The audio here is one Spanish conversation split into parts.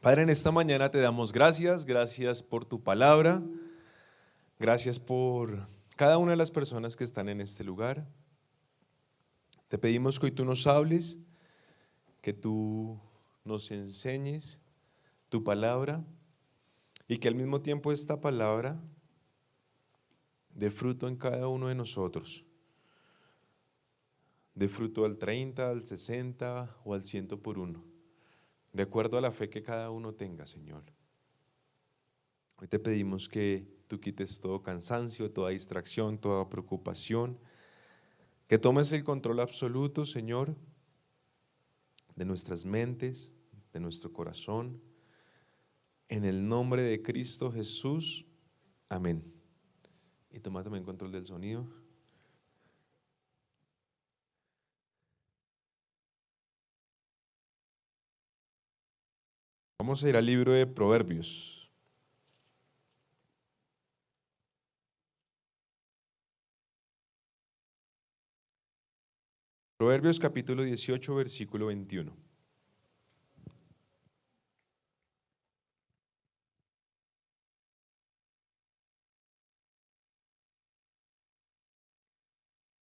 Padre, en esta mañana te damos gracias, gracias por tu palabra, gracias por cada una de las personas que están en este lugar. Te pedimos que hoy tú nos hables, que tú nos enseñes tu palabra y que al mismo tiempo esta palabra dé fruto en cada uno de nosotros, dé fruto al 30, al 60 o al 100 por uno, de acuerdo a la fe que cada uno tenga, Señor. Hoy te pedimos que tú quites todo cansancio, toda distracción, toda preocupación, que tomes el control absoluto, Señor, de nuestras mentes, de nuestro corazón. En el nombre de Cristo Jesús, amén. Y toma también control del sonido. Vamos a ir al libro de Proverbios. Proverbios capítulo 18, versículo 21.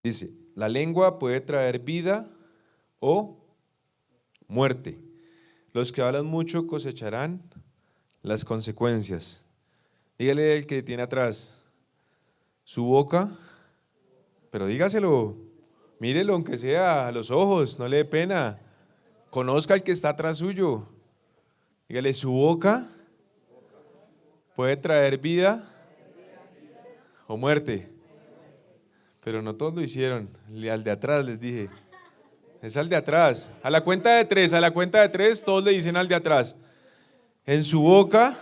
Dice, la lengua puede traer vida o muerte. Los que hablan mucho cosecharán las consecuencias. Dígale al que tiene atrás, su boca, pero dígaselo, mírelo aunque sea a los ojos, no le dé pena. Conozca al que está atrás suyo. Dígale, su boca puede traer vida o muerte. Pero no todos lo hicieron. Al de atrás les dije. Es al de atrás. A la cuenta de tres, todos le dicen al de atrás. En su boca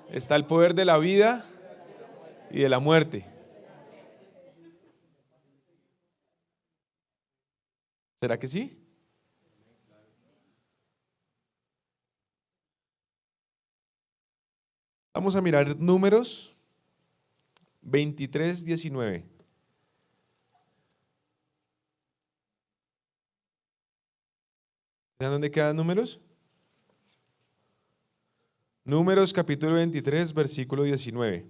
está el poder de la vida y de la muerte. ¿Será que sí? Vamos a mirar Números 23, 19. ¿Saben dónde quedan Números? Números capítulo 23, versículo 19.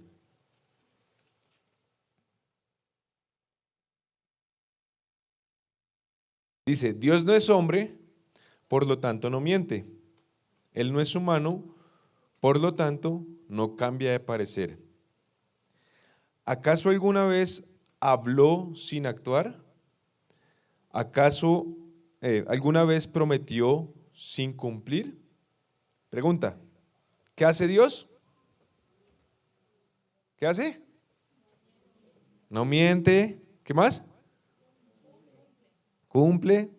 Dice, Dios no es hombre, por lo tanto no miente. Él no es humano, por lo tanto no cambia de parecer. ¿Acaso alguna vez habló sin actuar? ¿Acaso alguna vez prometió sin cumplir? Pregunta, ¿qué hace Dios? ¿Qué hace? No miente. ¿Qué más? Cumple.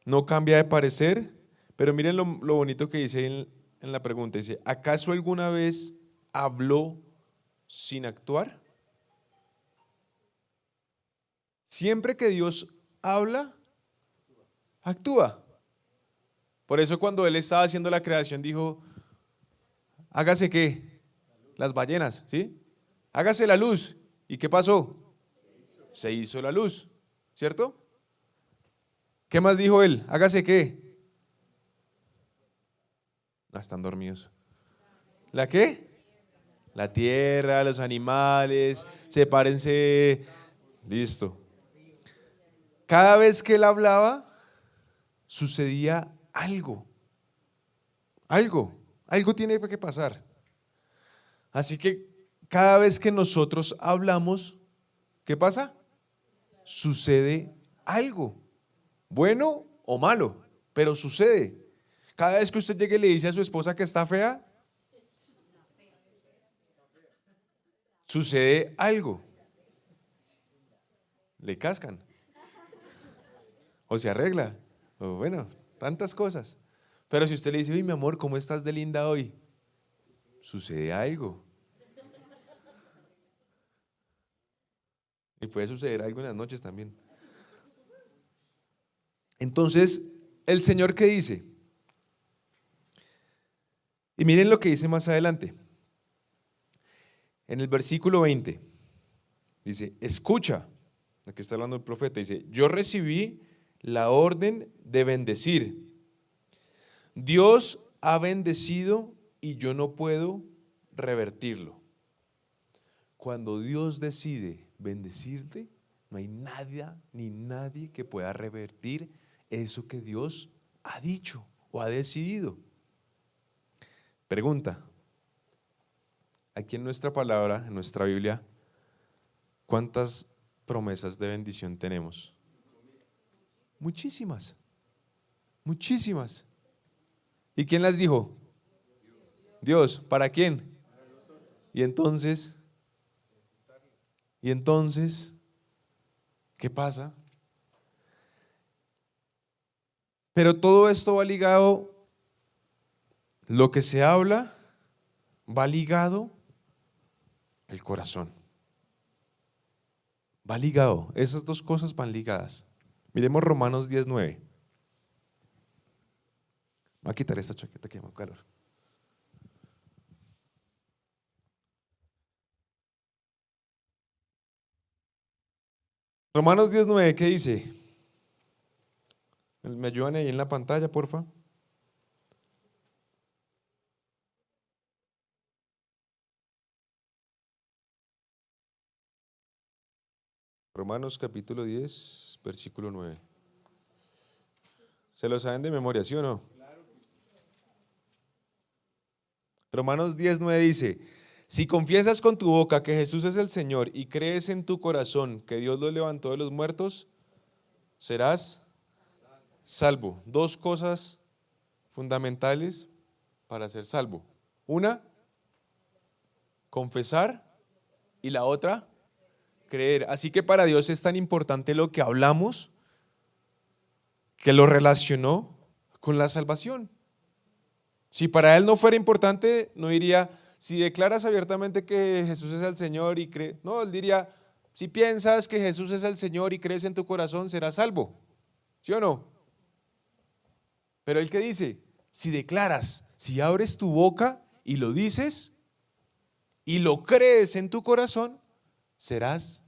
No cambia de parecer. Pero miren lo bonito que dice en la pregunta. Dice, ¿acaso alguna vez habló sin actuar? Siempre que Dios habla, actúa. Por eso cuando Él estaba haciendo la creación dijo, hágase qué, las ballenas, ¿sí? Hágase la luz. ¿Y qué pasó? Se hizo la luz, ¿cierto? ¿Qué más dijo Él? Hágase qué. No, están dormidos. ¿La qué? La tierra, los animales, sepárense. Listo. Cada vez que Él hablaba, sucedía algo. Algo tiene que pasar. Así que cada vez que nosotros hablamos, ¿qué pasa? Sucede algo, bueno o malo, pero sucede. Cada vez que usted llegue y le dice a su esposa que está fea, sucede algo. Le cascan. O se arregla. O bueno, tantas cosas. Pero si usted le dice, uy, mi amor, ¿cómo estás de linda hoy? Sucede algo. Y puede suceder algo en las noches también. Entonces, ¿el Señor qué dice? Y miren lo que dice más adelante. En el versículo 20, dice, escucha, aquí está hablando el profeta, dice, yo recibí la orden de bendecir. Dios ha bendecido y yo no puedo revertirlo. Cuando Dios decide bendecirte, no hay nada ni nadie que pueda revertir eso que Dios ha dicho o ha decidido. Pregunta, aquí en nuestra palabra, en nuestra Biblia, ¿cuántas promesas de bendición tenemos? Muchísimas, muchísimas. ¿Y quién las dijo? Dios. ¿Para quién? Y entonces, ¿qué pasa? Pero todo esto va ligado, lo que se habla, va ligado el corazón. Va ligado, esas dos cosas van ligadas. Miremos Romanos 10:9. Voy a quitar esta chaqueta que me da calor. Romanos 10:9, ¿qué dice? ¿Me ayudan ahí en la pantalla, porfa? Romanos capítulo 10, versículo 9. ¿Se lo saben de memoria, sí o no? Romanos 10:9 dice, si confiesas con tu boca que Jesús es el Señor y crees en tu corazón que Dios lo levantó de los muertos, serás salvo. Dos cosas fundamentales para ser salvo. Una, confesar, y la otra, creer. Así que para Dios es tan importante lo que hablamos que lo relacionó con la salvación. Si para Él no fuera importante, no diría, si declaras abiertamente que Jesús es el Señor y crees, no, Él diría, si piensas que Jesús es el Señor y crees en tu corazón, serás salvo. ¿Sí o no? Pero Él, ¿qué dice? Si declaras, si abres tu boca y lo dices y lo crees en tu corazón, serás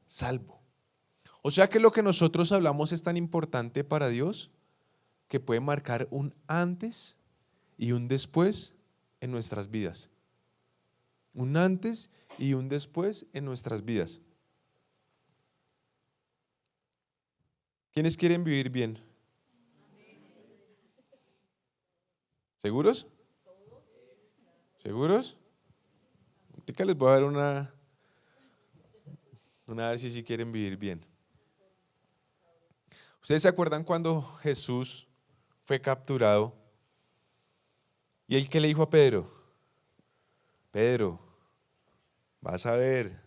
salvo. O sea que lo que nosotros hablamos es tan importante para Dios que puede marcar un antes y un después en nuestras vidas. Un antes y un después en nuestras vidas. ¿Quiénes quieren vivir bien? ¿Seguros? ¿Seguros? Ahorita les voy a dar una vez si quieren vivir bien. ¿Ustedes se acuerdan cuando Jesús fue capturado? ¿Y él qué le dijo a Pedro? Pedro, vas a ver,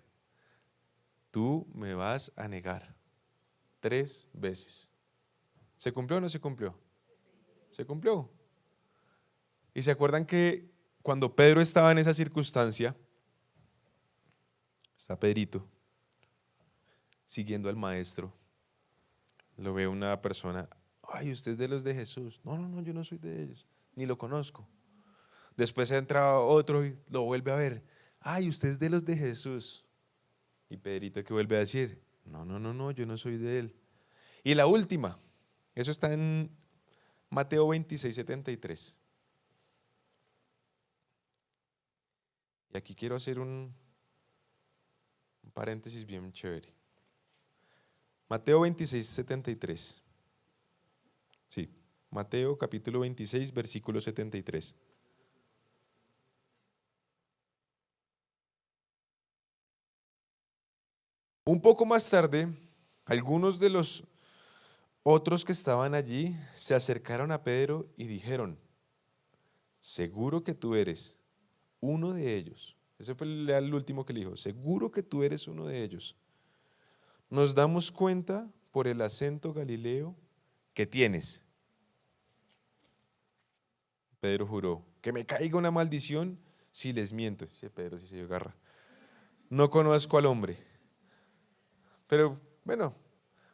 tú me vas a negar 3 veces. ¿Se cumplió o no se cumplió? Se cumplió. ¿Y se acuerdan que cuando Pedro estaba en esa circunstancia, está Pedrito siguiendo al maestro, lo ve una persona, ay, usted es de los de Jesús. No, no, no, yo no soy de ellos, ni lo conozco. Después entra otro y lo vuelve a ver, ay, usted es de los de Jesús. Y Pedrito que vuelve a decir, no, no, no, no, yo no soy de él. Y la última, eso está en Mateo 26:73. Y aquí quiero hacer un paréntesis bien chévere. Mateo 26:73. Sí, Mateo capítulo 26, versículo 73. Un poco más tarde, algunos de los otros que estaban allí se acercaron a Pedro y dijeron, seguro que tú eres uno de ellos. Ese fue el último que le dijo, seguro que tú eres uno de ellos. Nos damos cuenta por el acento galileo que tienes. Pedro juró, que me caiga una maldición si les miento. Dice Pedro, si se dio garra. No conozco al hombre. Pero bueno,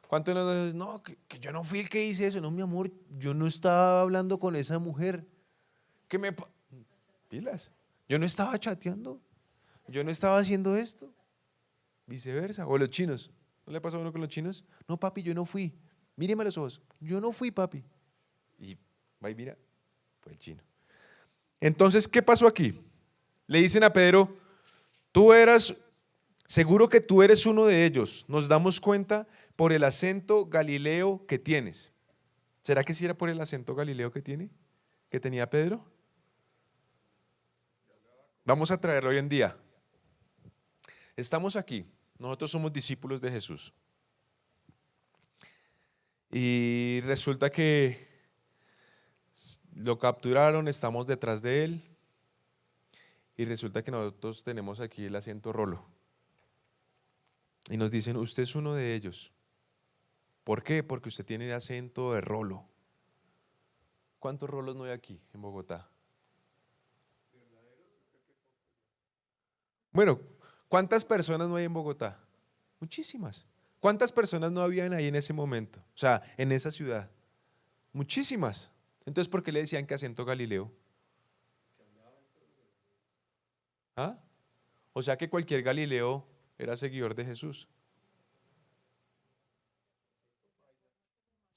¿cuántos nos dicen, no, que yo no fui el que hice eso? No, mi amor, yo no estaba hablando con esa mujer. Que me... Pilas. Yo no estaba chateando. Yo no estaba haciendo esto. Viceversa. O los chinos. ¿No le pasó a uno con los chinos? No, papi, yo no fui. Míreme a los ojos. Yo no fui, papi. Y va y mira. fue el chino. Entonces, ¿qué pasó aquí? Le dicen a Pedro, tú eras, seguro que tú eres uno de ellos. Nos damos cuenta por el acento galileo que tienes. ¿Será que sí era por el acento galileo que tenía Pedro? Vamos a traerlo hoy en día. Estamos aquí, nosotros somos discípulos de Jesús. Y resulta que lo capturaron, estamos detrás de él. Y resulta que nosotros tenemos aquí el acento rolo. Y nos dicen, usted es uno de ellos. ¿Por qué? Porque usted tiene el acento de rolo. ¿Cuántos rolos no hay aquí en Bogotá? Bueno, ¿cuántas personas no hay en Bogotá? Muchísimas. ¿Cuántas personas no habían ahí en ese momento? O sea, en esa ciudad. Muchísimas. Entonces, ¿por qué le decían que acento Galileo? ¿Ah? O sea que cualquier Galileo era seguidor de Jesús.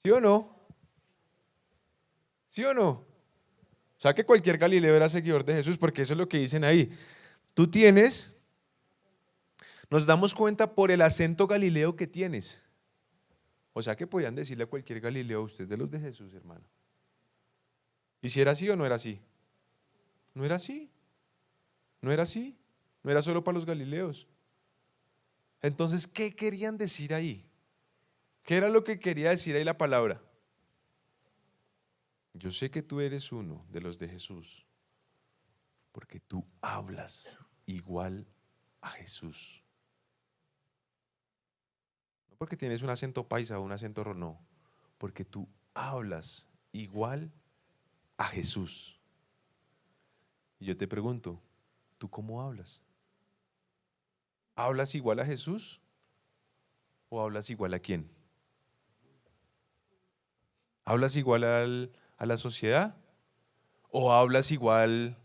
¿Sí o no? ¿Sí o no? O sea que cualquier Galileo era seguidor de Jesús, porque eso es lo que dicen ahí. Tú tienes, nos damos cuenta por el acento Galileo que tienes. O sea que podían decirle a cualquier Galileo, usted es de los de Jesús, hermano. ¿Y si era así o no era así? No era así. No era así. No era solo para los Galileos. Entonces, ¿qué querían decir ahí? ¿Qué era lo que quería decir ahí la palabra? Yo sé que tú eres uno de los de Jesús, porque tú hablas igual a Jesús. No porque tienes un acento paisa o un acento no, porque tú hablas igual a Jesús. Y yo te pregunto, ¿tú cómo hablas? ¿Hablas igual a Jesús o hablas igual a quién? ¿Hablas igual a la sociedad o hablas igual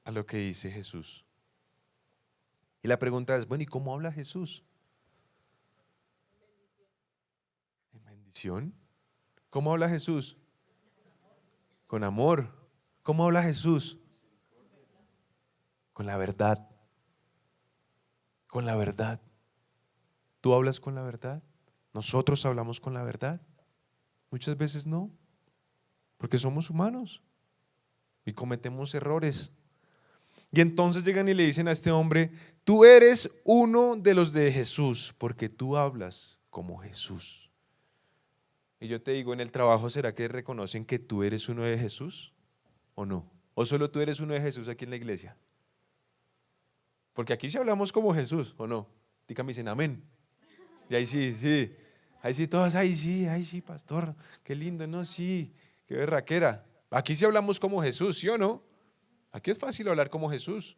a lo que dice Jesús? Y la pregunta es, bueno, ¿y cómo habla Jesús? ¿En bendición? ¿Cómo habla Jesús? Con amor. ¿Cómo habla Jesús? Con la verdad. Con la verdad. ¿Tú hablas con la verdad? ¿Nosotros hablamos con la verdad? Muchas veces no, porque somos humanos y cometemos errores. Y entonces llegan y le dicen a este hombre, tú eres uno de los de Jesús, porque tú hablas como Jesús. Y yo te digo, en el trabajo, ¿será que reconocen que tú eres uno de Jesús o no? ¿O solo tú eres uno de Jesús aquí en la iglesia? Porque aquí sí hablamos como Jesús, ¿o no? Dígame, dicen amén. Y ahí sí, sí. Ahí sí, todas, ahí sí, pastor. Qué lindo, no, sí, qué berraquera. Aquí sí hablamos como Jesús, ¿sí o no? Aquí es fácil hablar como Jesús,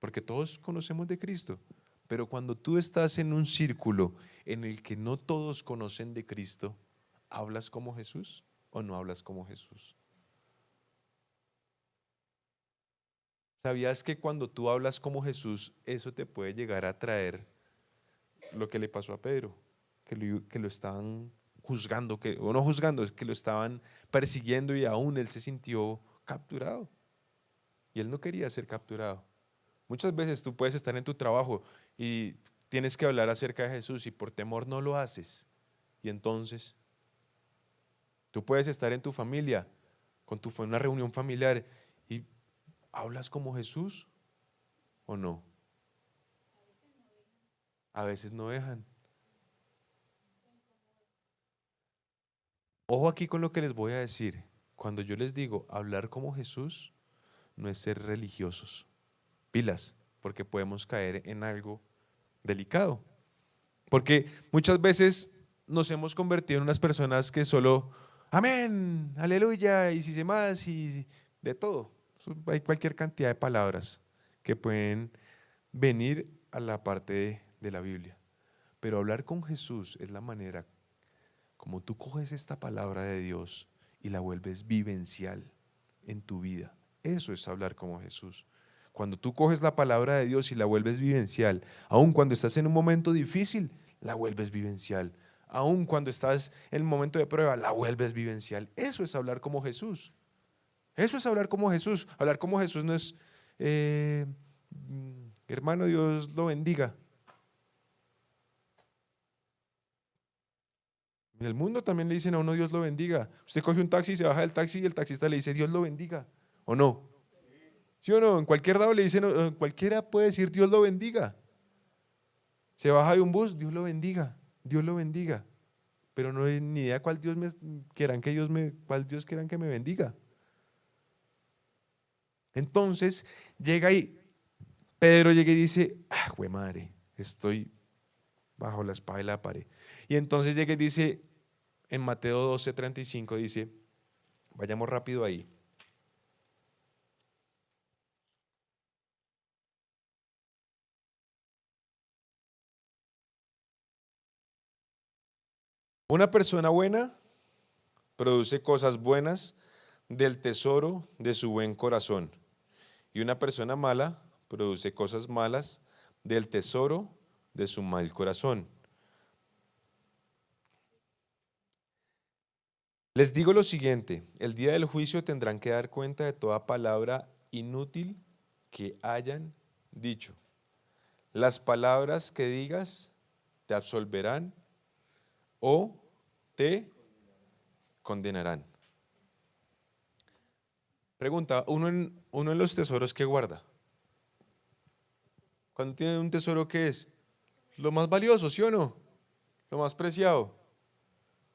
porque todos conocemos de Cristo. Pero cuando tú estás en un círculo en el que no todos conocen de Cristo, ¿hablas como Jesús o no hablas como Jesús? ¿Sabías que cuando tú hablas como Jesús, eso te puede llegar a traer lo que le pasó a Pedro? Que lo estaban juzgando, o no juzgando, es que lo estaban persiguiendo y aún él se sintió capturado. Y él no quería ser capturado. Muchas veces tú puedes estar en tu trabajo y tienes que hablar acerca de Jesús y por temor no lo haces. Y entonces, tú puedes estar en tu familia, una reunión familiar y hablas como Jesús o no. A veces no dejan. Ojo aquí con lo que les voy a decir. Cuando yo les digo hablar como Jesús, no es ser religiosos. Pilas, porque podemos caer en algo delicado. Porque muchas veces nos hemos convertido en unas personas que solo, amén, aleluya, y si se más, y de todo. Hay cualquier cantidad de palabras que pueden venir a la parte de la Biblia. Pero hablar con Jesús es la manera como tú coges esta palabra de Dios y la vuelves vivencial en tu vida. Eso es hablar como Jesús. Cuando tú coges la palabra de Dios y la vuelves vivencial, aun cuando estás en un momento difícil, la vuelves vivencial. Aun cuando estás en el momento de prueba, la vuelves vivencial. Eso es hablar como Jesús. Eso es hablar como Jesús. Hablar como Jesús no es, hermano, Dios lo bendiga. En el mundo también le dicen a uno Dios lo bendiga. Usted coge un taxi, se baja del taxi y el taxista le dice Dios lo bendiga. ¿O no? ¿Sí o no? En cualquier lado le dicen, cualquiera puede decir Dios lo bendiga. Se baja de un bus, Dios lo bendiga, Dios lo bendiga. Pero no hay ni idea cuál Dios cuál Dios quieran que me bendiga. Entonces llega ahí, Pedro llega y dice, jue madre, estoy bajo la espada y la pared. Y entonces llega y dice, en Mateo 12:35 dice, vayamos rápido ahí. Una persona buena produce cosas buenas del tesoro de su buen corazón. Y una persona mala produce cosas malas del tesoro de su mal corazón. Les digo lo siguiente, el día del juicio tendrán que dar cuenta de toda palabra inútil que hayan dicho. Las palabras que digas te absolverán o te condenarán. Pregunta, uno en los tesoros que guarda. Cuando tiene un tesoro, ¿qué es? Lo más valioso, ¿sí o no? Lo más preciado.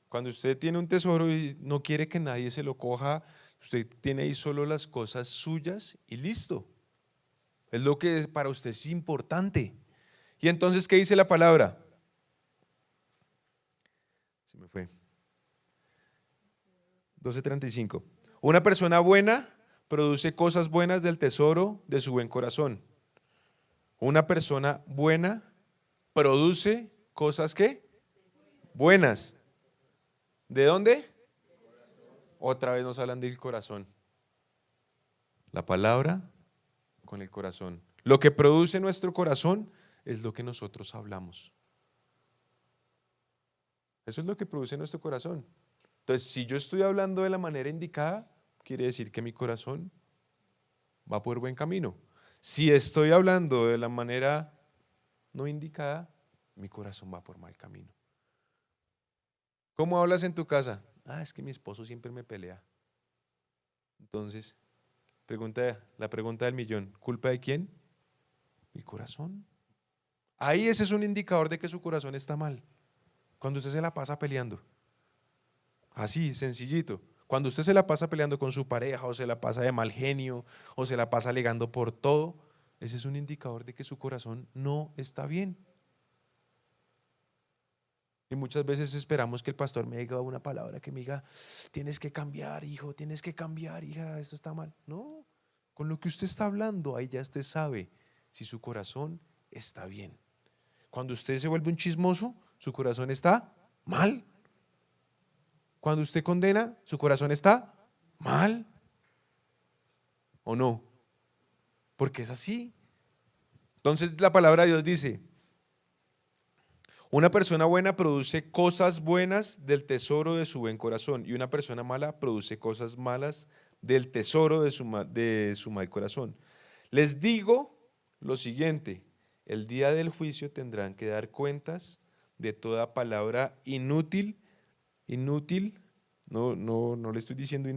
Cuando usted tiene un tesoro y no quiere que nadie se lo coja, usted tiene ahí solo las cosas suyas y listo. Es lo que para usted es importante. Y entonces, ¿qué dice la palabra? Se me fue. 12:35. Una persona buena produce cosas buenas del tesoro de su buen corazón. Una persona buena produce cosas ¿qué? Buenas. ¿De dónde? Otra vez nos hablan del corazón. La palabra con el corazón. Lo que produce nuestro corazón es lo que nosotros hablamos. Eso es lo que produce nuestro corazón. Entonces, si yo estoy hablando de la manera indicada, quiere decir que mi corazón va por buen camino. Si estoy hablando de la manera no indicada, mi corazón va por mal camino. ¿Cómo hablas en tu casa? Es que mi esposo siempre me pelea. Entonces, la pregunta del millón, ¿culpa de quién? Mi corazón. Ahí ese es un indicador de que su corazón está mal. Cuando usted se la pasa peleando. Así, sencillito. Cuando usted se la pasa peleando con su pareja o se la pasa de mal genio o se la pasa alegando por todo, ese es un indicador de que su corazón no está bien. Y muchas veces esperamos que el pastor me diga una palabra que me diga, tienes que cambiar, hijo, tienes que cambiar, hija, esto está mal. No, con lo que usted está hablando, ahí ya usted sabe si su corazón está bien. Cuando usted se vuelve un chismoso, su corazón está mal. Cuando usted condena, su corazón está mal. ¿O no? Porque es así. Entonces la palabra de Dios dice, una persona buena produce cosas buenas del tesoro de su buen corazón y una persona mala produce cosas malas del tesoro de su mal corazón. Les digo lo siguiente, el día del juicio tendrán que dar cuentas de toda palabra inútil, no le estoy diciendo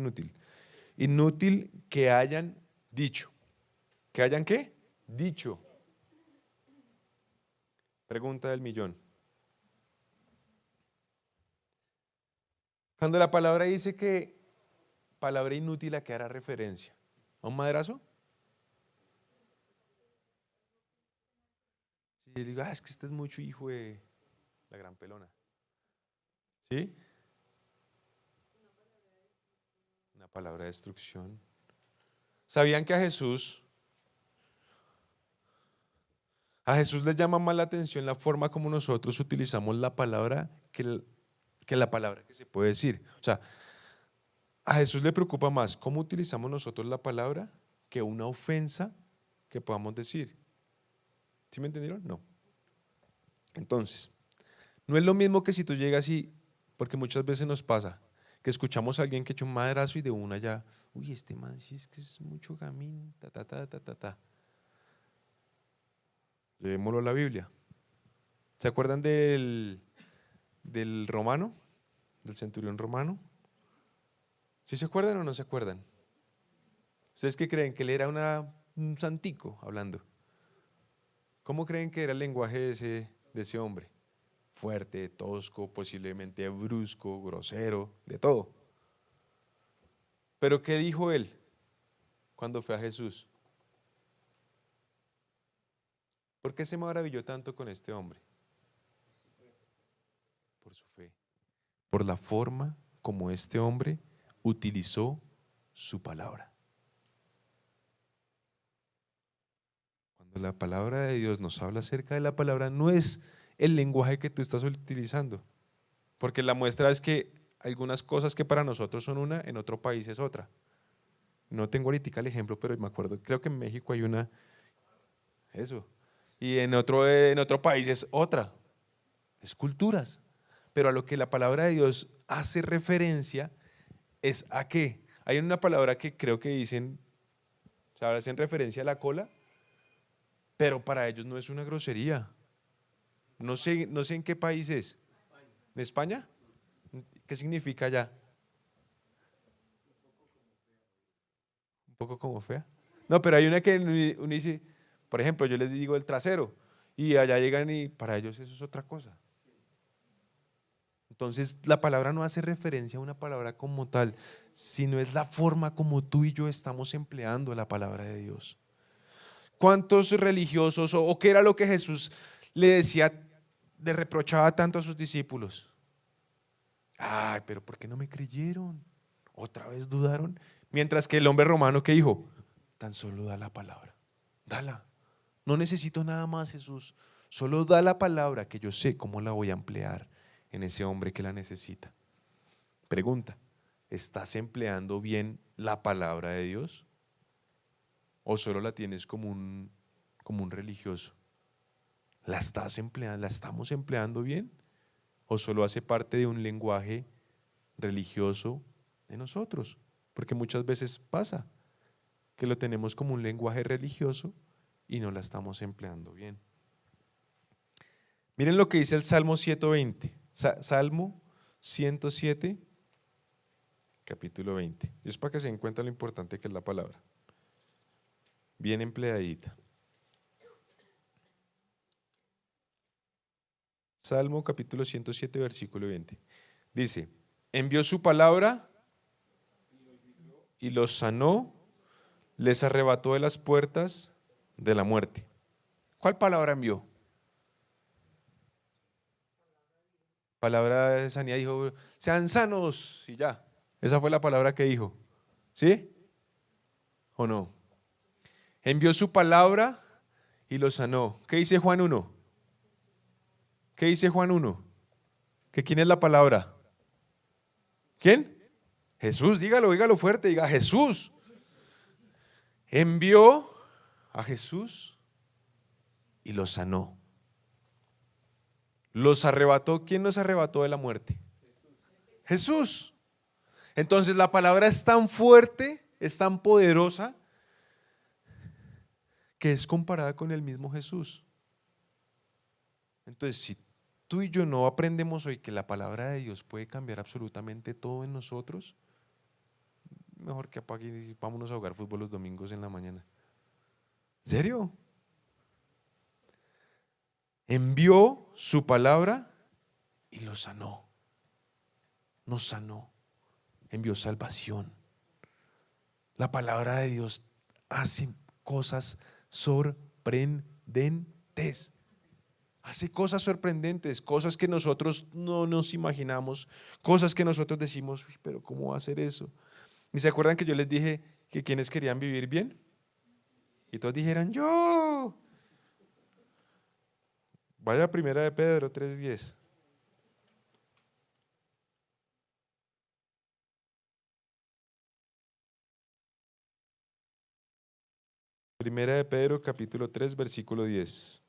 inútil que hayan dicho. ¿Que hayan qué? Dicho. Pregunta del millón. Cuando la palabra dice que palabra inútil, ¿a qué hará referencia? ¿A un madrazo? Si yo digo, es que este es mucho hijo de la gran pelona. ¿Sí? Una palabra de destrucción. ¿Sabían que a Jesús le llama más la atención la forma como nosotros utilizamos la palabra que la palabra que se puede decir? O sea, a Jesús le preocupa más cómo utilizamos nosotros la palabra que una ofensa que podamos decir. ¿Sí me entendieron? No. Entonces, No es lo mismo que si tú llegas y, porque muchas veces nos pasa, que escuchamos a alguien que echa un madrazo y de una ya, uy, este man sí es que es mucho gamín, ta, ta, ta, ta, ta, ta. Llevémoslo a la Biblia. ¿Se acuerdan del romano, del centurión romano? ¿Sí se acuerdan o no se acuerdan? ¿Ustedes qué creen? ¿Que él era un santico hablando? ¿Cómo creen que era el lenguaje de ese hombre? Fuerte, tosco, posiblemente brusco, grosero, de todo. Pero ¿qué dijo él cuando fue a Jesús? ¿Por qué se maravilló tanto con este hombre? Por su fe. Por la forma como este hombre utilizó su palabra. Cuando la palabra de Dios nos habla acerca de la palabra, no es el lenguaje que tú estás utilizando, porque la muestra es que algunas cosas que para nosotros son una, en otro país es otra. No tengo ahorita el ejemplo, pero me acuerdo, creo que en México hay una, eso, y en otro país es otra, es culturas. Pero a lo que la palabra de Dios hace referencia es a qué. Hay una palabra que creo que dicen, o sea, hacen referencia a la cola, pero para ellos no es una grosería. No sé en qué país es. ¿En España? ¿Qué significa allá? Un poco como fea. No, pero hay una que uno dice, por ejemplo, yo les digo el trasero, y allá llegan y para ellos eso es otra cosa. Entonces, la palabra no hace referencia a una palabra como tal, sino es la forma como tú y yo estamos empleando la palabra de Dios. ¿Cuántos religiosos o qué era lo que Jesús le decía, le reprochaba tanto a sus discípulos? Ay, pero ¿por qué no me creyeron? Otra vez dudaron. Mientras que el hombre romano, ¿qué dijo? Tan solo da la palabra. Dala. No necesito nada más, Jesús. Solo da la palabra que yo sé cómo la voy a emplear en ese hombre que la necesita. Pregunta, ¿estás empleando bien la palabra de Dios? ¿O solo la tienes como un religioso? ¿La estás empleando, la estamos empleando bien? ¿O solo hace parte de un lenguaje religioso de nosotros? Porque muchas veces pasa que lo tenemos como un lenguaje religioso y no la estamos empleando bien. Miren lo que dice el Salmo 120, Salmo 107, capítulo 20. Es para que se den cuenta lo importante que es la palabra. Bien empleadita. Salmo capítulo 107, versículo 20. Dice, envió su palabra y los sanó, les arrebató de las puertas de la muerte. ¿Cuál palabra envió? Palabra de sanidad, dijo, sean sanos y ya. Esa fue la palabra que dijo. ¿Sí? ¿O no? Envió su palabra y los sanó. ¿Qué dice Juan 1? ¿Qué dice Juan 1? ¿Que quién es la palabra? ¿Quién? Jesús, dígalo fuerte, diga Jesús. Envió a Jesús y los sanó. Los arrebató. ¿Quién nos arrebató de la muerte? Jesús. Entonces la palabra es tan fuerte, es tan poderosa, que es comparada con el mismo Jesús. Entonces, si tú y yo no aprendemos hoy que la palabra de Dios puede cambiar absolutamente todo en nosotros, mejor que apague y vámonos a jugar fútbol los domingos en la mañana. ¿En serio? Envió su palabra y lo sanó. Nos sanó. Envió salvación. La palabra de Dios hace cosas sorprendentes. Hace cosas sorprendentes, cosas que nosotros no nos imaginamos, cosas que nosotros decimos, "Uy, pero ¿cómo va a hacer eso?" ¿Y se acuerdan que yo les dije que quienes querían vivir bien? Y todos dijeran, yo. Vaya a Primera de Pedro 3:10. Primera de Pedro capítulo 3 versículo 10.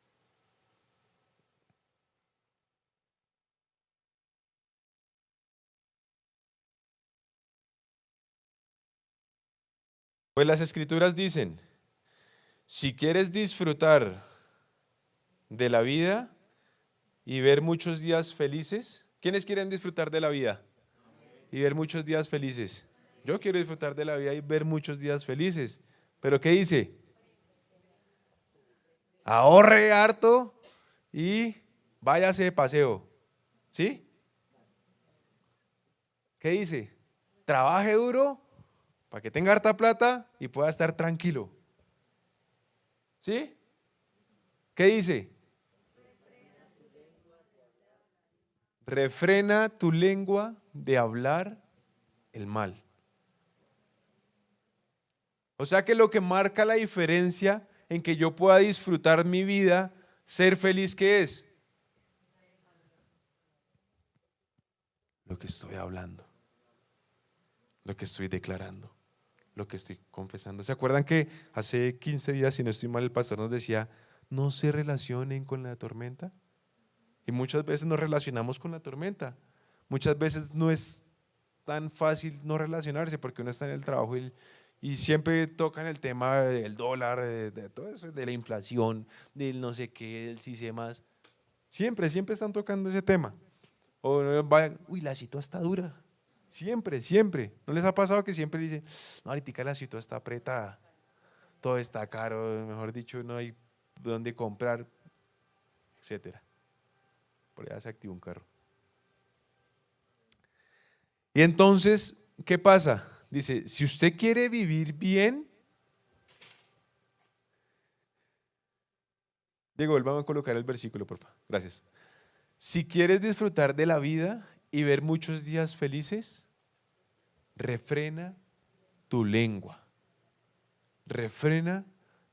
Pues las escrituras dicen, si quieres disfrutar de la vida y ver muchos días felices, ¿quiénes quieren disfrutar de la vida y ver muchos días felices? Yo quiero disfrutar de la vida y ver muchos días felices. ¿Pero qué dice? Ahorre harto y váyase de paseo. ¿Sí? ¿Qué dice? Trabaje duro para que tenga harta plata y pueda estar tranquilo. ¿Sí? ¿Qué dice? Refrena tu lengua de hablar el mal. O sea que lo que marca la diferencia en que yo pueda disfrutar mi vida, ser feliz, ¿qué es? Lo que estoy hablando, lo que estoy declarando, lo que estoy confesando. ¿Se acuerdan que hace 15 días, si no estoy mal, el pastor nos decía, no se relacionen con la tormenta? Y muchas veces nos relacionamos con la tormenta. Muchas veces no es tan fácil no relacionarse porque uno está en el trabajo y siempre tocan el tema del dólar, de todo eso, de la inflación, del no sé qué, del sí sé más. Siempre, siempre están tocando ese tema. O vayan, uy, la situación está dura. Siempre, siempre. ¿No les ha pasado que siempre dicen, no, ahorita la situación está apretada, todo está caro, mejor dicho, no hay dónde comprar, etcétera? Por allá se activa un carro. Y entonces, ¿qué pasa? Dice, si usted quiere vivir bien, Diego, volvamos a colocar el versículo, por favor. Gracias. Si quieres disfrutar de la vida y ver muchos días felices, refrena tu lengua. Refrena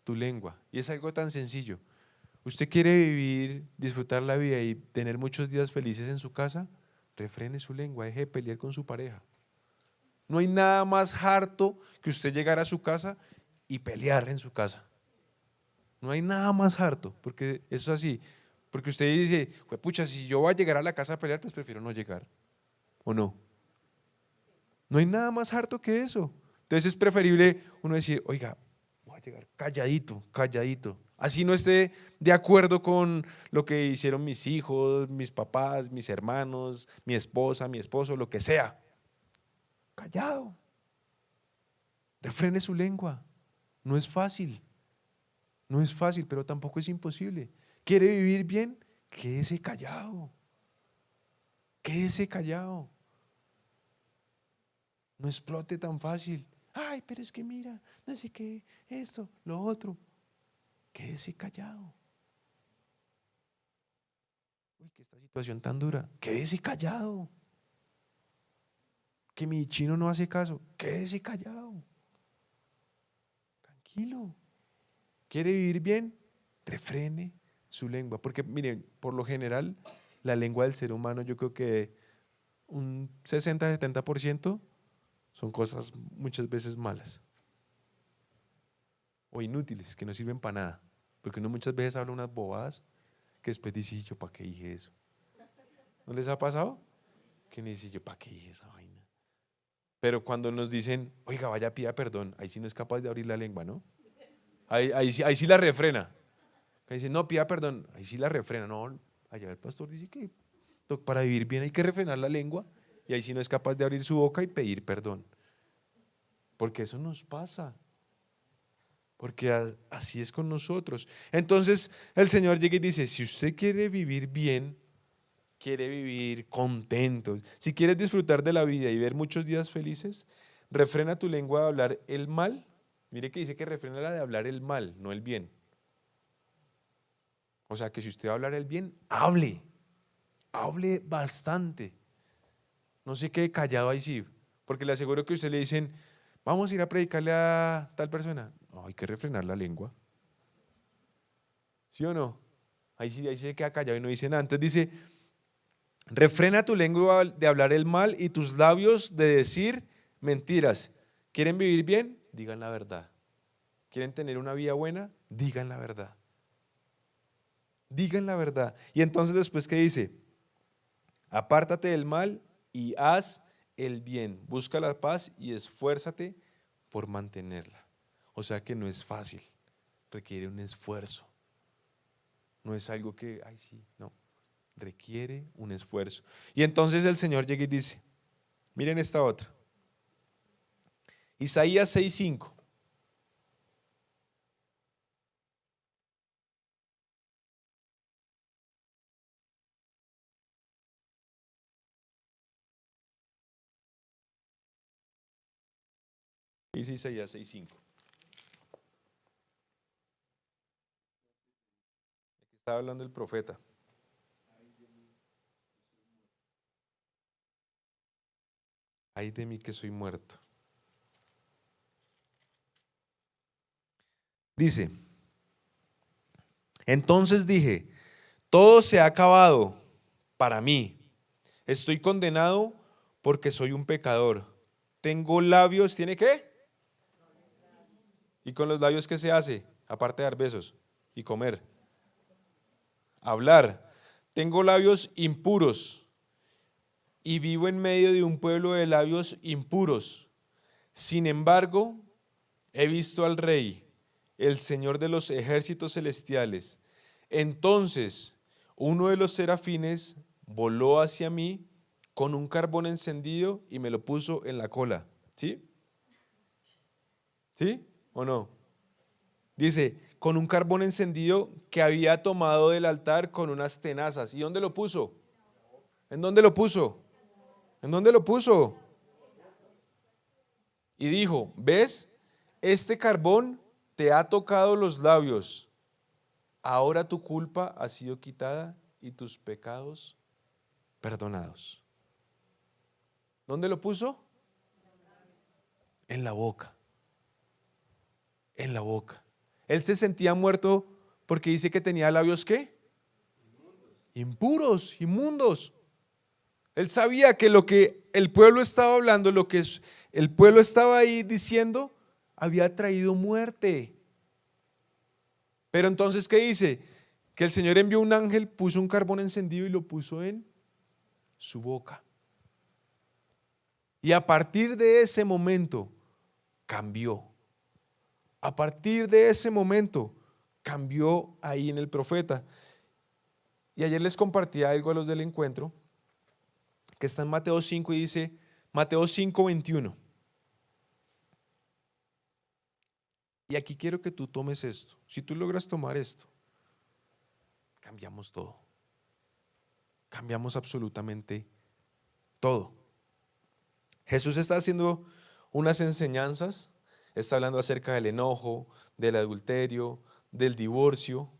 tu lengua. Y es algo tan sencillo. ¿Usted quiere vivir, disfrutar la vida y tener muchos días felices en su casa? Refrene su lengua, deje de pelear con su pareja. No hay nada más harto que usted llegar a su casa y pelear en su casa. No hay nada más harto, porque eso es así. Porque usted dice, pucha, si yo voy a llegar a la casa a pelear, pues prefiero no llegar. ¿O no? No hay nada más harto que eso. Entonces es preferible uno decir, oiga, voy a llegar calladito, calladito. Así no esté de acuerdo con lo que hicieron mis hijos, mis papás, mis hermanos, mi esposa, mi esposo, lo que sea. Callado. Refrene su lengua. No es fácil. No es fácil, pero tampoco es imposible. ¿Quiere vivir bien? Quédese callado. Quédese callado. No explote tan fácil. Ay, pero es que mira, no sé qué, esto, lo otro. Quédese callado. Uy, que esta situación tan dura. Quédese callado. Que mi chino no hace caso. Quédese callado. Tranquilo. ¿Quiere vivir bien? Refrene su lengua. Porque miren, por lo general, la lengua del ser humano, yo creo que un 60-70% son cosas muchas veces malas o inútiles, que no sirven para nada. Porque uno muchas veces habla unas bobadas que después dice, yo, ¿para qué dije eso? ¿No les ha pasado? Que me dice, yo, ¿para qué dije esa vaina? Pero cuando nos dicen, oiga, vaya, pida perdón, ahí sí no es capaz de abrir la lengua, ¿no? Ahí sí la refrena. Ahí dice, no, pida perdón, ahí sí la refrena. No, allá el pastor dice que para vivir bien hay que refrenar la lengua y ahí sí no es capaz de abrir su boca y pedir perdón. Porque eso nos pasa. Porque así es con nosotros. Entonces el Señor llega y dice, si usted quiere vivir bien, quiere vivir contento, si quieres disfrutar de la vida y ver muchos días felices, refrena tu lengua de hablar el mal. Mire que dice que refrena la de hablar el mal, no el bien. O sea que si usted va a hablar el bien, hable, hable bastante. No se quede callado ahí sí, porque le aseguro que a usted le dicen, vamos a ir a predicarle a tal persona. No, hay que refrenar la lengua. ¿Sí o no? Ahí sí se queda callado y no dice nada. Entonces dice, refrena tu lengua de hablar el mal y tus labios de decir mentiras. ¿Quieren vivir bien? Digan la verdad. ¿Quieren tener una vida buena? Digan la verdad. Digan la verdad. Y entonces después, ¿qué dice? Apártate del mal y haz el bien. Busca la paz y esfuérzate por mantenerla. O sea que no es fácil, requiere un esfuerzo. No es algo que, ay sí, no, requiere un esfuerzo. Y entonces el Señor llega y dice, miren esta otra. Isaías 6:5. Dice Isaías 6:5. Aquí está hablando el profeta. Ay de mí que soy muerto. Dice, entonces dije, todo se ha acabado para mí. Estoy condenado porque soy un pecador. Tengo labios, ¿tiene qué? ¿Y con los labios qué se hace? Aparte de dar besos y comer. Hablar. Tengo labios impuros y vivo en medio de un pueblo de labios impuros. Sin embargo, he visto al Rey, el Señor de los ejércitos celestiales. Entonces, uno de los serafines voló hacia mí con un carbón encendido y me lo puso en la cola. ¿Sí? ¿Sí o no? Dice, con un carbón encendido que había tomado del altar con unas tenazas. ¿Y dónde lo puso? ¿En dónde lo puso? ¿En dónde lo puso? Y dijo, ¿ves? Este carbón te ha tocado los labios. Ahora tu culpa ha sido quitada y tus pecados perdonados. ¿Dónde lo puso? En la boca. En la boca. Él se sentía muerto porque dice que tenía labios ¿qué? Impuros, inmundos. Él sabía que lo que el pueblo estaba hablando, lo que el pueblo estaba ahí diciendo, había traído muerte. Pero entonces, ¿qué dice? Que el Señor envió un ángel, puso un carbón encendido y lo puso en su boca. Y a partir de ese momento cambió. A partir de ese momento cambió ahí en el profeta. Y ayer les compartía algo a los del encuentro, que está en Mateo 5 y dice, Mateo 5:21. Y aquí quiero que tú tomes esto. Si tú logras tomar esto, cambiamos todo. Cambiamos absolutamente todo. Jesús está haciendo unas enseñanzas, está hablando acerca del enojo, del adulterio, del divorcio,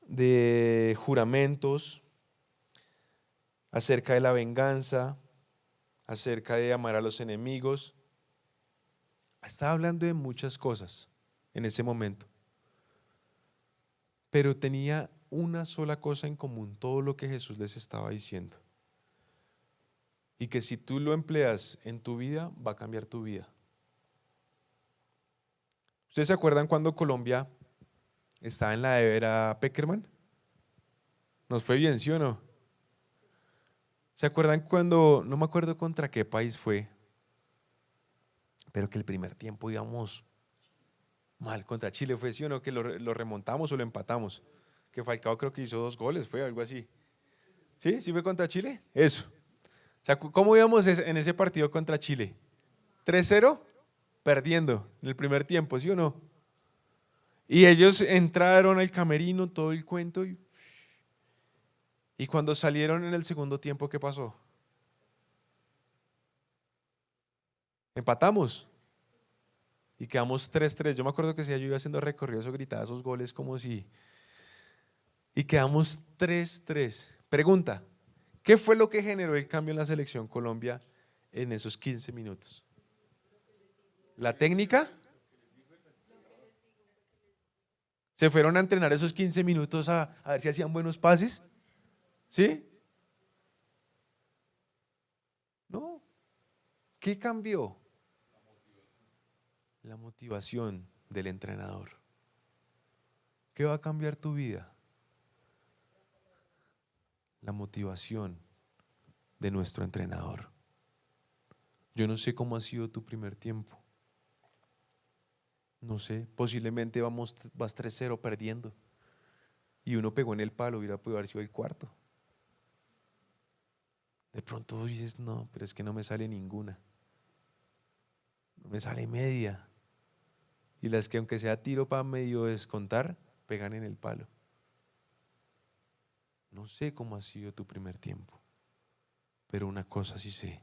de juramentos, acerca de la venganza, acerca de amar a los enemigos. Estaba hablando de muchas cosas en ese momento, pero tenía una sola cosa en común, todo lo que Jesús les estaba diciendo. Y que si tú lo empleas en tu vida, va a cambiar tu vida. ¿Ustedes se acuerdan cuando Colombia estaba en la era Peckerman? Nos fue bien, ¿sí o no? ¿Se acuerdan cuando, no me acuerdo contra qué país fue, pero que el primer tiempo íbamos mal contra Chile, fue, ¿sí o no? Que lo remontamos o lo empatamos. Que Falcao creo que hizo 2 goles, fue algo así. ¿Sí? ¿Sí fue contra Chile? Eso. O sea, ¿cómo íbamos en ese partido contra Chile? 3-0, perdiendo en el primer tiempo, ¿sí o no? Y ellos entraron al camerino, todo el cuento, y cuando salieron en el segundo tiempo, ¿qué pasó? Empatamos y quedamos 3-3. Yo me acuerdo que si yo iba haciendo recorridos o gritaba esos goles como si... Y quedamos 3-3. Pregunta, ¿qué fue lo que generó el cambio en la selección Colombia en esos 15 minutos? ¿La técnica? ¿Se fueron a entrenar esos 15 minutos a ver si hacían buenos pases? ¿Sí? No. ¿Qué cambió? La motivación del entrenador. ¿Qué va a cambiar tu vida? La motivación de nuestro entrenador. Yo no sé cómo ha sido tu primer tiempo. No sé, posiblemente vas 3-0 perdiendo. Y uno pegó en el palo, hubiera podido haber sido el cuarto. De pronto dices, no, pero es que no me sale ninguna. No me sale media. Y las que aunque sea tiro para medio descontar, pegan en el palo. No sé cómo ha sido tu primer tiempo, pero una cosa sí sé,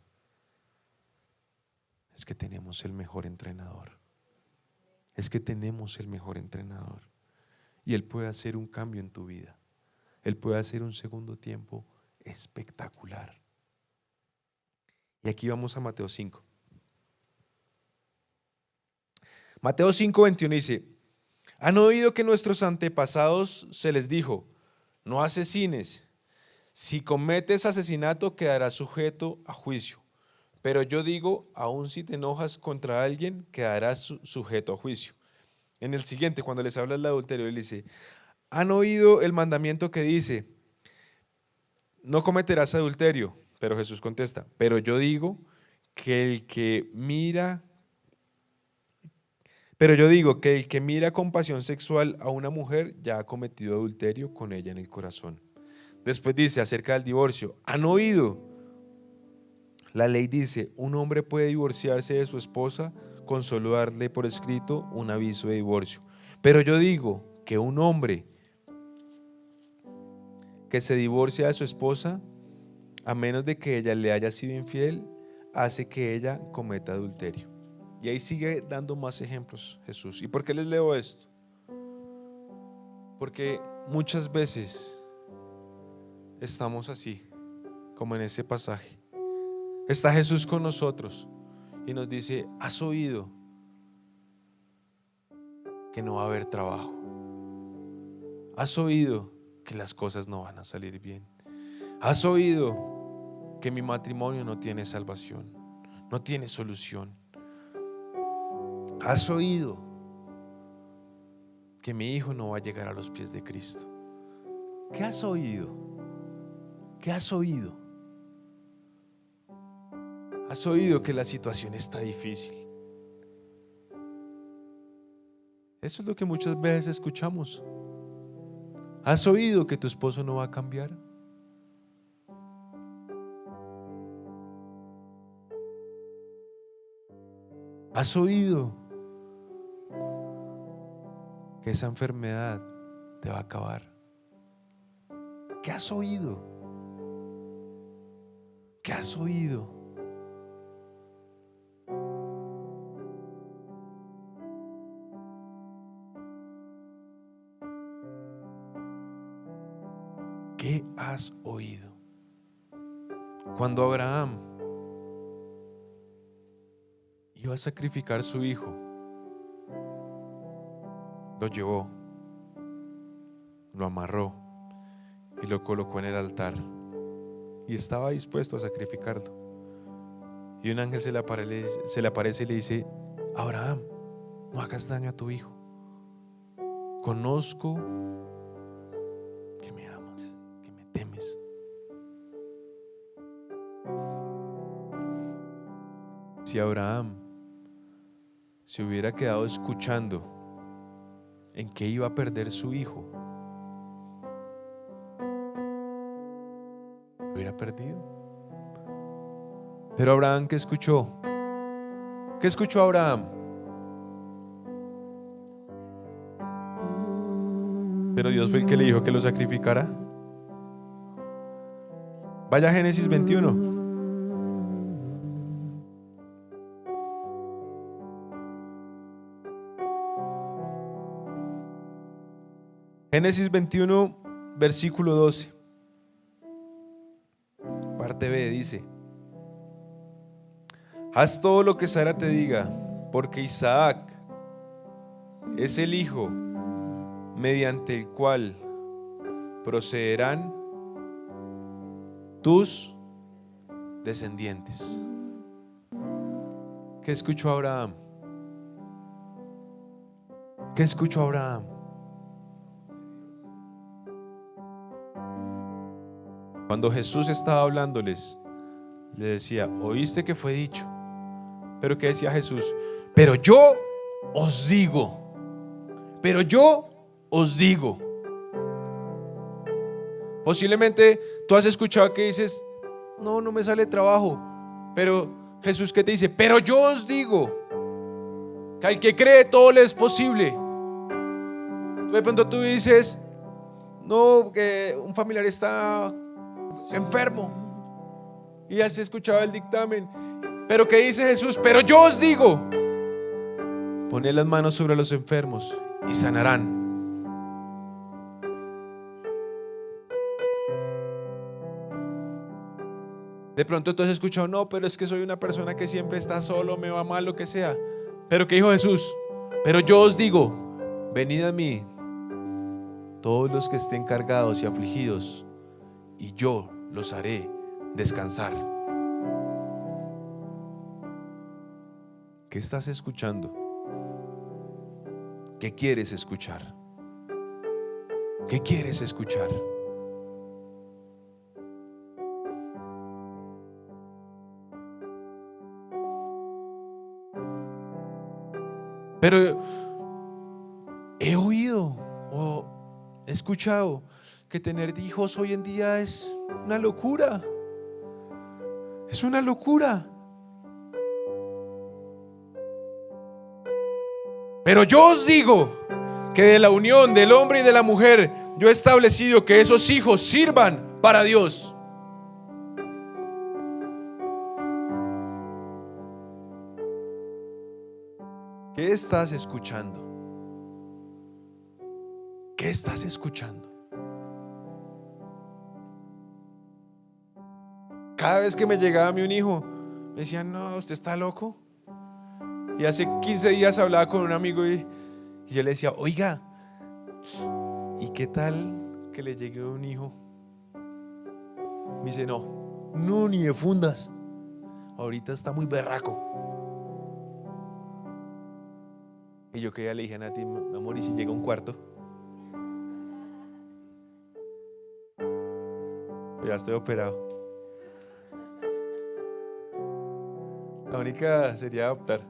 es que tenemos el mejor entrenador. Es que tenemos el mejor entrenador. Y Él puede hacer un cambio en tu vida. Él puede hacer un segundo tiempo espectacular. Y aquí vamos a Mateo 5. Mateo 5:21 dice: han oído que nuestros antepasados se les dijo, no asesines. Si cometes asesinato quedarás sujeto a juicio. Pero yo digo, aun si te enojas contra alguien, quedarás sujeto a juicio. En el siguiente, cuando les habla del adulterio, él dice, han oído el mandamiento que dice, no cometerás adulterio. Pero Jesús contesta, pero yo digo que el que mira con pasión sexual a una mujer ya ha cometido adulterio con ella en el corazón. Después dice acerca del divorcio, ¿han oído? La ley dice, un hombre puede divorciarse de su esposa con solo darle por escrito un aviso de divorcio. Pero yo digo que un hombre que se divorcia de su esposa, a menos de que ella le haya sido infiel, hace que ella cometa adulterio. Y ahí sigue dando más ejemplos Jesús. ¿Y por qué les leo esto? Porque muchas veces estamos así, como en ese pasaje. Está Jesús con nosotros y nos dice, ¿has oído que no va a haber trabajo? ¿Has oído que las cosas no van a salir bien? ¿Has oído que mi matrimonio no tiene salvación, no tiene solución? ¿Has oído que mi hijo no va a llegar a los pies de Cristo? ¿Qué has oído? ¿Qué has oído? ¿Has oído que la situación está difícil? Eso es lo que muchas veces escuchamos. ¿Has oído que tu esposo no va a cambiar? ¿Has oído que esa enfermedad te va a acabar? ¿Qué has oído? ¿Qué has oído? ¿Qué has oído? Cuando Abraham iba a sacrificar su hijo, lo llevó, lo amarró y lo colocó en el altar y estaba dispuesto a sacrificarlo. Y un ángel se le aparece y le dice, Abraham, no hagas daño a tu hijo. Conozco que me amas, que me temes. Si Abraham se hubiera quedado escuchando en que iba a perder su hijo, lo hubiera perdido. Pero Abraham, ¿qué escuchó? ¿Qué escuchó Abraham? Pero Dios fue el que le dijo que lo sacrificara. Vaya a Génesis 21. Génesis 21, versículo 12. Parte B dice, haz todo lo que Sara te diga, porque Isaac es el hijo mediante el cual procederán tus descendientes. ¿Qué escuchó Abraham? ¿Qué escuchó Abraham? Cuando Jesús estaba hablándoles, le decía, ¿oíste que fue dicho? Pero ¿qué decía Jesús? Pero yo os digo. Pero yo os digo. Posiblemente tú has escuchado que dices, no me sale trabajo. Pero Jesús, ¿qué te dice? Pero yo os digo que al que cree todo le es posible. De pronto tú dices, no, que un familiar está enfermo y has escuchado el dictamen. Pero ¿qué dice Jesús? Pero yo os digo, poned las manos sobre los enfermos y sanarán. De pronto tú has escuchado, no, pero es que soy una persona que siempre está solo, me va mal, lo que sea. Pero ¿qué dijo Jesús? Pero yo os digo, venid a mí, todos los que estén cargados y afligidos, y yo los haré descansar. ¿Qué estás escuchando? ¿Qué quieres escuchar? ¿Qué quieres escuchar? Pero he oído o he escuchado que tener hijos hoy en día es una locura. Es una locura. Pero yo os digo que de la unión del hombre y de la mujer yo he establecido que esos hijos sirvan para Dios. ¿Qué estás escuchando? ¿Qué estás escuchando? Cada vez que me llegaba a mí un hijo, me decían, no, usted está loco. Y hace 15 días hablaba con un amigo y yo le decía, oiga, ¿y qué tal que le llegue un hijo? Me dice, no, ni de fundas. Ahorita está muy berraco. Y yo que ya le dije a Nati, mi amor, ¿y si llega un cuarto? Ya estoy operado. La única sería adoptar.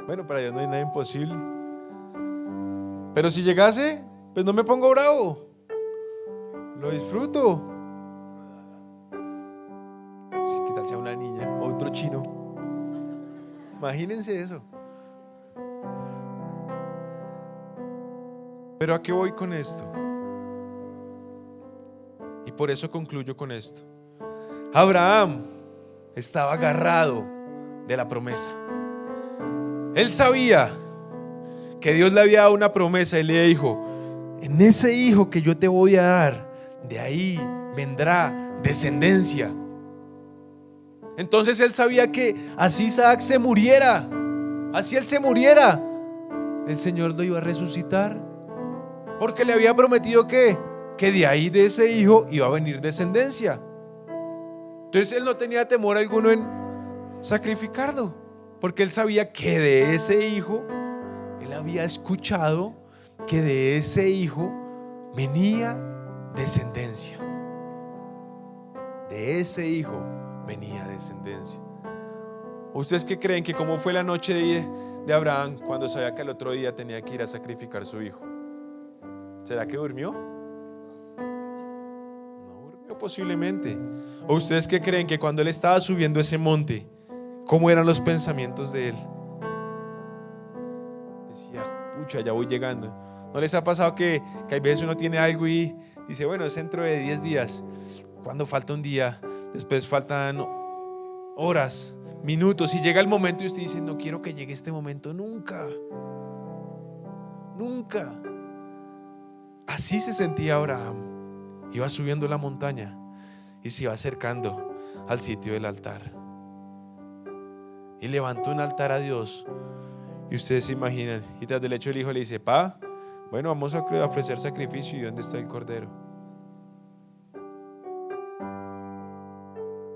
Bueno, para Dios no hay nada imposible. Pero si llegase, pues no me pongo bravo. Lo disfruto. ¿Qué tal sea una niña o otro chino? Imagínense eso. Pero ¿a qué voy con esto? Y por eso concluyo con esto. Abraham estaba agarrado de la promesa. Él sabía que Dios le había dado una promesa y le dijo, en ese hijo que yo te voy a dar, de ahí vendrá descendencia. Entonces él sabía que así Isaac se muriera, así él se muriera, el Señor lo iba a resucitar, porque le había prometido que de ahí de ese hijo iba a venir descendencia. Entonces él no tenía temor alguno en sacrificarlo, porque él sabía que de ese hijo, él había escuchado que de ese hijo venía descendencia. De ese hijo venía descendencia. ¿Ustedes qué creen? Que cómo fue la noche de Abraham cuando sabía que al otro día tenía que ir a sacrificar a su hijo? ¿Será que durmió? No durmió posiblemente. ¿O ustedes qué creen? Que cuando él estaba subiendo ese monte, ¿cómo eran los pensamientos de él? Decía, pucha, ya voy llegando. ¿No les ha pasado que hay veces uno tiene algo y dice, bueno, es dentro de 10 días? Cuando falta un día, después faltan horas, minutos, y llega el momento y usted dice, no quiero que llegue este momento nunca. Nunca. Así se sentía Abraham. Iba subiendo la montaña y se iba acercando al sitio del altar. Y levantó un altar a Dios. Y ustedes se imaginan, y tras del hecho el hijo le dice, pa, bueno, vamos a ofrecer sacrificio. ¿Y dónde está el cordero?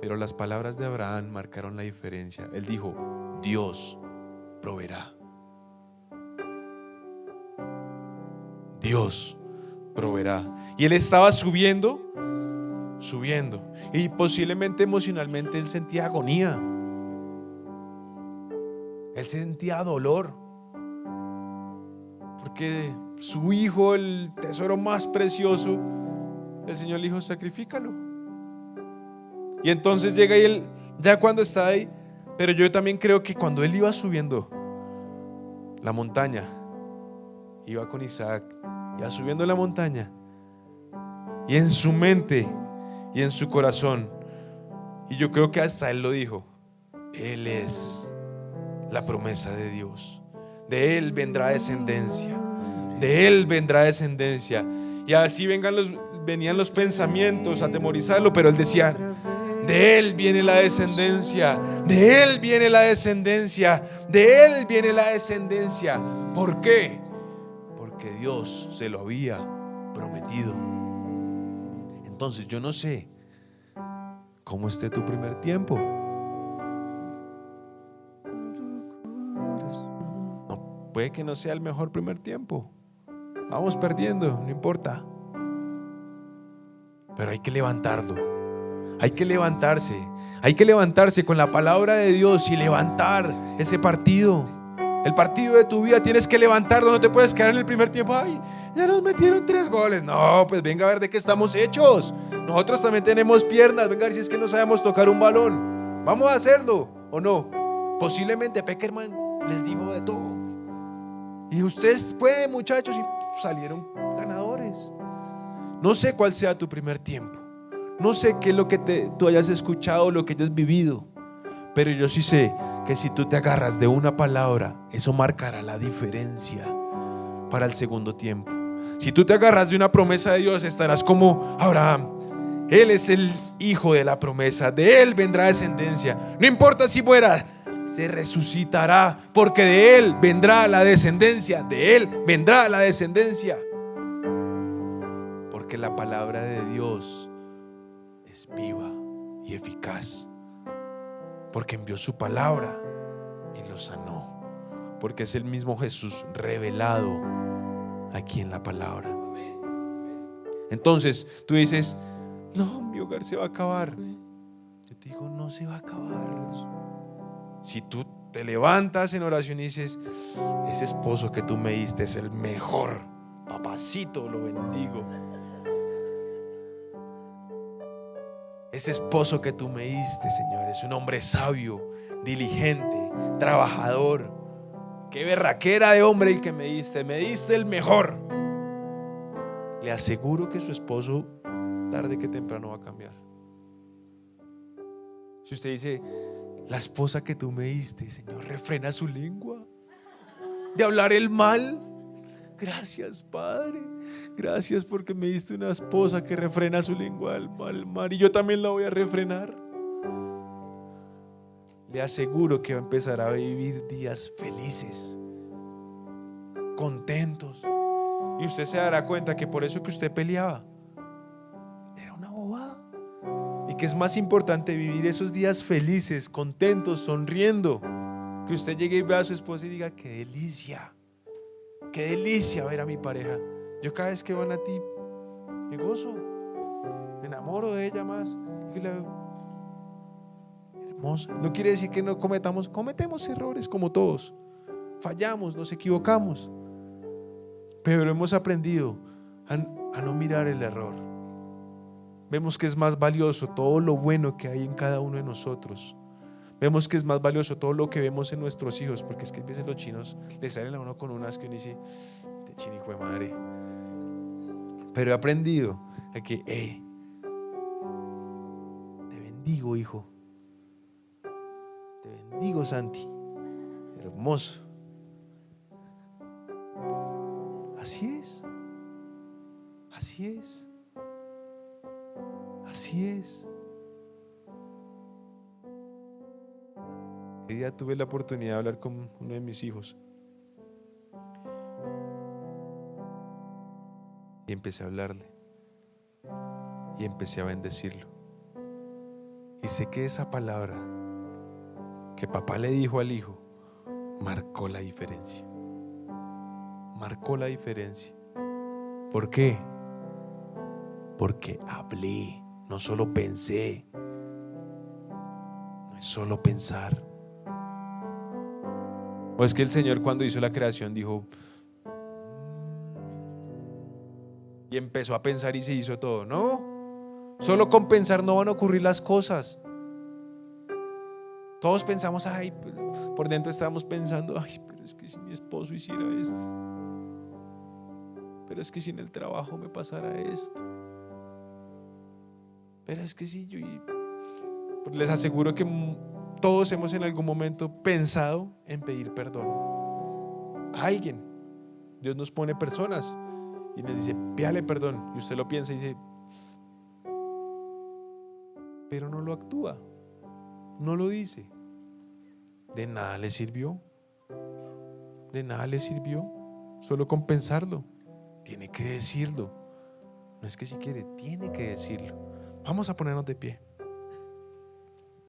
Pero las palabras de Abraham marcaron la diferencia. Él dijo, Dios proveerá. Dios proveerá. Y él estaba subiendo subiendo. Y posiblemente emocionalmente él sentía agonía. Él sentía dolor. Porque su hijo, el tesoro más precioso, el Señor le dijo, sacrifícalo. Y entonces llega y él, ya cuando está ahí, pero yo también creo que cuando él iba subiendo la montaña, iba con Isaac, iba subiendo la montaña, y en su mente y en su corazón, y yo creo que hasta él lo dijo, Él es la promesa de Dios, de Él vendrá descendencia, de Él vendrá descendencia. Y así venían los pensamientos a atemorizarlo, pero él decía, de Él viene la descendencia, de Él viene la descendencia, de Él viene la descendencia. ¿Por qué? Porque Dios se lo había prometido. Entonces yo no sé cómo esté tu primer tiempo. No, puede que no sea el mejor primer tiempo. Vamos perdiendo, no importa. Pero hay que levantarlo. Hay que levantarse. Hay que levantarse con la palabra de Dios y levantar ese partido. El partido de tu vida tienes que levantarlo. No te puedes quedar en el primer tiempo. Ay, ya nos metieron 3 goles. No, pues venga a ver de qué estamos hechos. Nosotros también tenemos piernas. Venga a ver si es que no sabemos tocar un balón. Vamos a hacerlo, ¿o no? Posiblemente Peckerman les dijo de todo. Y ustedes pueden, muchachos, y salieron ganadores. No sé cuál sea tu primer tiempo. No sé qué es lo que tú hayas escuchado, lo que hayas vivido. Pero yo sí sé que si tú te agarras de una palabra, eso marcará la diferencia para el segundo tiempo. Si tú te agarras de una promesa de Dios, estarás como Abraham. Él es el hijo de la promesa, de él vendrá descendencia. No importa si muera, se resucitará, porque de él vendrá la descendencia, de él vendrá la descendencia. Porque la palabra de Dios es viva y eficaz. Porque envió su palabra y lo sanó. Porque es el mismo Jesús revelado aquí en la palabra. Entonces tú dices, no, mi hogar se va a acabar. Yo te digo, no se va a acabar. Si tú te levantas en oración y dices, ese esposo que tú me diste es el mejor, papacito, lo bendigo. Ese esposo que tú me diste, Señor, es un hombre sabio, diligente, trabajador. Qué berraquera de hombre el que me diste el mejor. Le aseguro que su esposo tarde que temprano va a cambiar. Si usted dice, la esposa que tú me diste, Señor, refrena su lengua de hablar el mal. Gracias, Padre. Gracias porque me diste una esposa que refrena su lengua al mal. Y yo también la voy a refrenar. Le aseguro que va a empezar a vivir días felices, contentos. Y usted se dará cuenta que por eso que usted peleaba era una bobada. Y que es más importante vivir esos días felices, contentos, sonriendo, que usted llegue y vea a su esposa y diga, qué delicia ver a mi pareja. Yo cada vez que van a ti me gozo, me enamoro de ella más. Y la veo hermosa. No quiere decir que no cometemos errores como todos, fallamos, nos equivocamos, pero hemos aprendido a no mirar el error. Vemos que es más valioso todo lo bueno que hay en cada uno de nosotros. Vemos que es más valioso todo lo que vemos en nuestros hijos, porque es que a veces los chinos le salen a uno con unas que uno dice, este chino hijo de madre. Pero he aprendido a que, te bendigo, hijo. Te bendigo, Santi. Hermoso. Así es. Así es. Así es. El día tuve la oportunidad de hablar con uno de mis hijos y empecé a hablarle y empecé a bendecirlo. Y sé que esa palabra que papá le dijo al hijo marcó la diferencia. Marcó la diferencia. ¿Por qué? Porque hablé, no solo pensé. No es solo pensar. O es que el Señor cuando hizo la creación dijo y empezó a pensar y se hizo todo. No, solo con pensar no van a ocurrir las cosas. Todos pensamos, ay, por dentro estábamos pensando, ay, pero es que si mi esposo hiciera esto, pero es que si en el trabajo me pasara esto, pero es que si yo... Les aseguro que todos hemos en algún momento pensado en pedir perdón a alguien. Dios nos pone personas y nos dice, pídale perdón, y usted lo piensa y dice, pero no lo actúa, no lo dice. De nada le sirvió. De nada le sirvió. Solo con pensarlo. Tiene que decirlo. No es que si quiere, tiene que decirlo. Vamos a ponernos de pie.